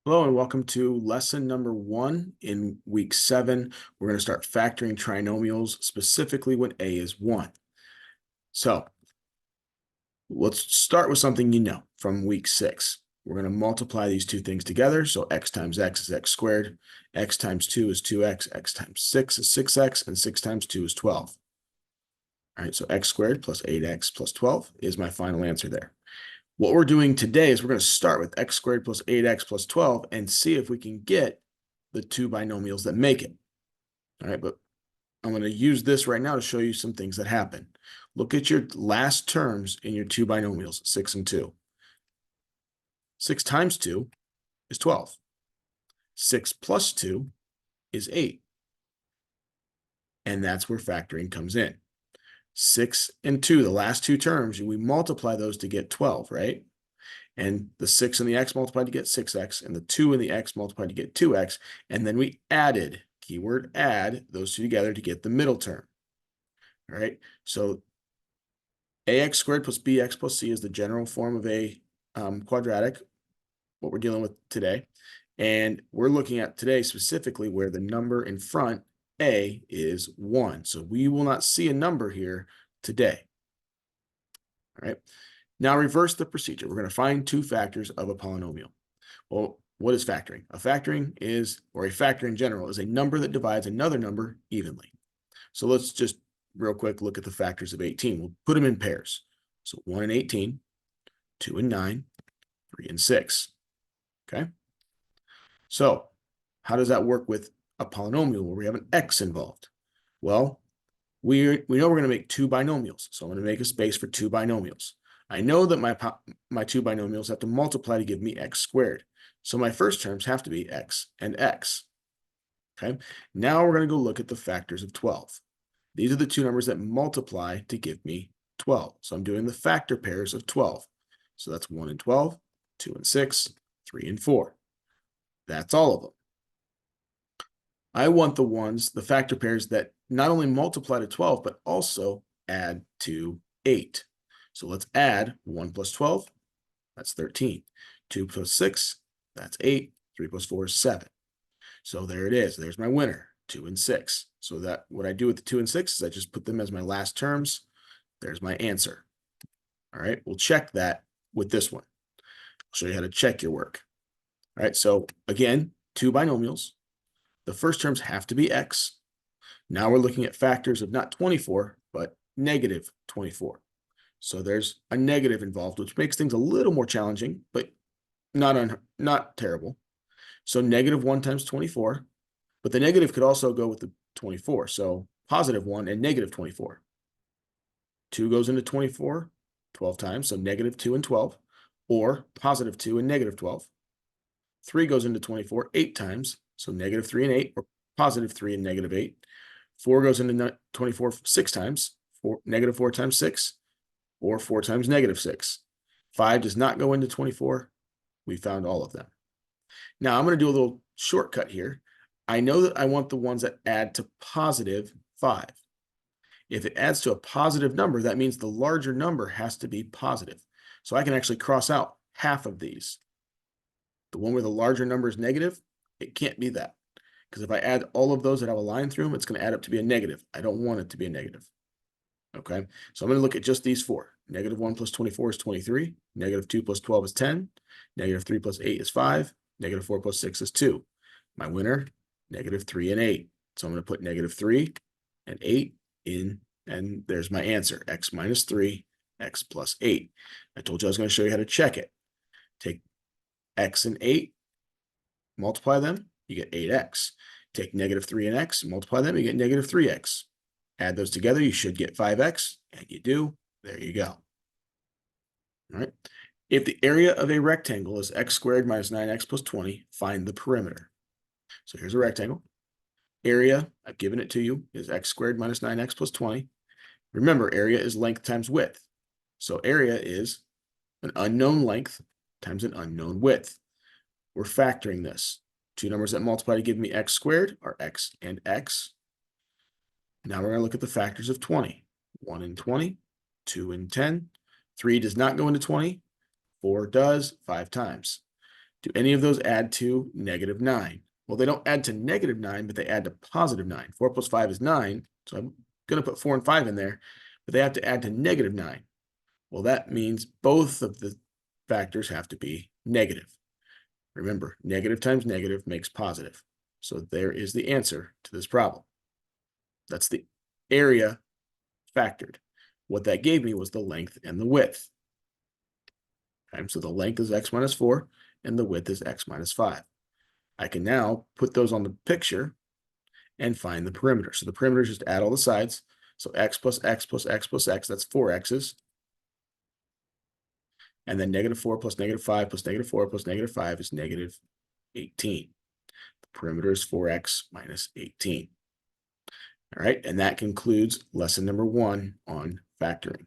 Hello and welcome to lesson number 1 in week 7. We're going to start factoring trinomials, specifically when a is 1. So let's start with something you know from week 6. We're going to multiply these two things together. So x times x is x squared, x times 2 is 2x, x times 6 is 6x, and 6 times 2 is 12. All right, so x squared plus 8x plus 12 is my final answer there. What we're doing today is we're going to start with x squared plus 8x plus 12 and see if we can get the two binomials that make it. All right, but I'm going to use this right now to show you some things that happen. Look at your last terms in your two binomials, 6 and 2. 6 times 2 is 12. 6 plus 2 is 8. And that's where factoring comes in. 6 and 2, the last two terms, we multiply those to get 12, right? And the 6 and the x multiplied to get 6x, and the 2 and the x multiplied to get 2x, and then we added, keyword add, those two together to get the middle term. All right, so ax squared plus bx plus c is the general form of a quadratic, what we're dealing with today. And we're looking at today specifically where the number in front, a, is 1. So we will not see a number here today. All right. Now reverse the procedure. We're going to find two factors of a polynomial. Well, what is factoring? A factoring is, or a factor in general, is a number that divides another number evenly. So let's just real quick look at the factors of 18. We'll put them in pairs. So 1 and 18, 2 and 9, 3 and 6. Okay. So how does that work with a polynomial where we have an x involved? Well, we know we're going to make two binomials. So I'm going to make a space for two binomials. I know that my two binomials have to multiply to give me x squared. So my first terms have to be x and x. Okay. Now we're going to go look at the factors of 12. These are the two numbers that multiply to give me 12. So I'm doing the factor pairs of 12. So that's 1 and 12, 2 and 6, 3 and 4. That's all of them. I want the factor pairs that not only multiply to 12, but also add to 8. So let's add 1 plus 12, that's 13. 2 plus 6, that's 8. 3 plus 4 is 7. So there it is. There's my winner, 2 and 6. So that what I do with the 2 and 6 is I just put them as my last terms. There's my answer. All right, we'll check that with this one. I'll show you how to check your work. All right, so again, two binomials. The first terms have to be x. Now we're looking at factors of not 24, but negative 24. So there's a negative involved, which makes things a little more challenging, but not terrible. So negative 1 times 24, but the negative could also go with the 24. So positive 1 and negative 24. 2 goes into 24 12 times, so negative 2 and 12, or positive 2 and negative 12. 3 goes into 24 8 times, so negative 3 and 8, or positive 3 and negative 8. 4 goes into 24 6 times, negative 4 times 6, or 4 times negative 6. 5 does not go into 24. We found all of them. Now I'm going to do a little shortcut here. I know that I want the ones that add to positive 5. If it adds to a positive number, that means the larger number has to be positive. So I can actually cross out half of these. The one where the larger number is negative, it can't be that. Because if I add all of those that have a line through them, it's going to add up to be a negative. I don't want it to be a negative. Okay, so I'm going to look at just these four. Negative 1 plus 24 is 23. Negative 2 plus 12 is 10. Negative 3 plus 8 is 5. Negative 4 plus 6 is 2. My winner, negative 3 and 8. So I'm going to put negative 3 and 8 in, and there's my answer, x minus 3, x plus 8. I told you I was going to show you how to check it. Take x and 8, multiply them, you get 8x. Take negative 3 and x, multiply them, you get negative 3x. Add those together, you should get 5x, and you do. There you go. All right. If the area of a rectangle is x squared minus 9x plus 20, find the perimeter. So here's a rectangle. Area, I've given it to you, is x squared minus 9x plus 20. Remember, area is length times width. So area is an unknown length times an unknown width. We're factoring this. Two numbers that multiply to give me x squared are x and x. Now we're going to look at the factors of 20. 1 and 20, 2 and 10. 3 does not go into 20. 4 does 5 times. Do any of those add to -9? Well, they don't add to -9, but they add to +9. 4 plus 5 is 9, so I'm going to put 4 and 5 in there, but they have to add to -9. Well, that means both of the factors have to be negative. Remember, negative times negative makes positive. So there is the answer to this problem. That's the area factored. What that gave me was the length and the width. Okay, so the length is x minus 4, and the width is x minus 5. I can now put those on the picture and find the perimeter. So the perimeter is just add all the sides. So x plus x plus x plus x, that's 4 x's. And then -4 plus -5 plus -4 plus -5 is -18. The perimeter is 4x minus 18. All right, and that concludes lesson number 1 on factoring.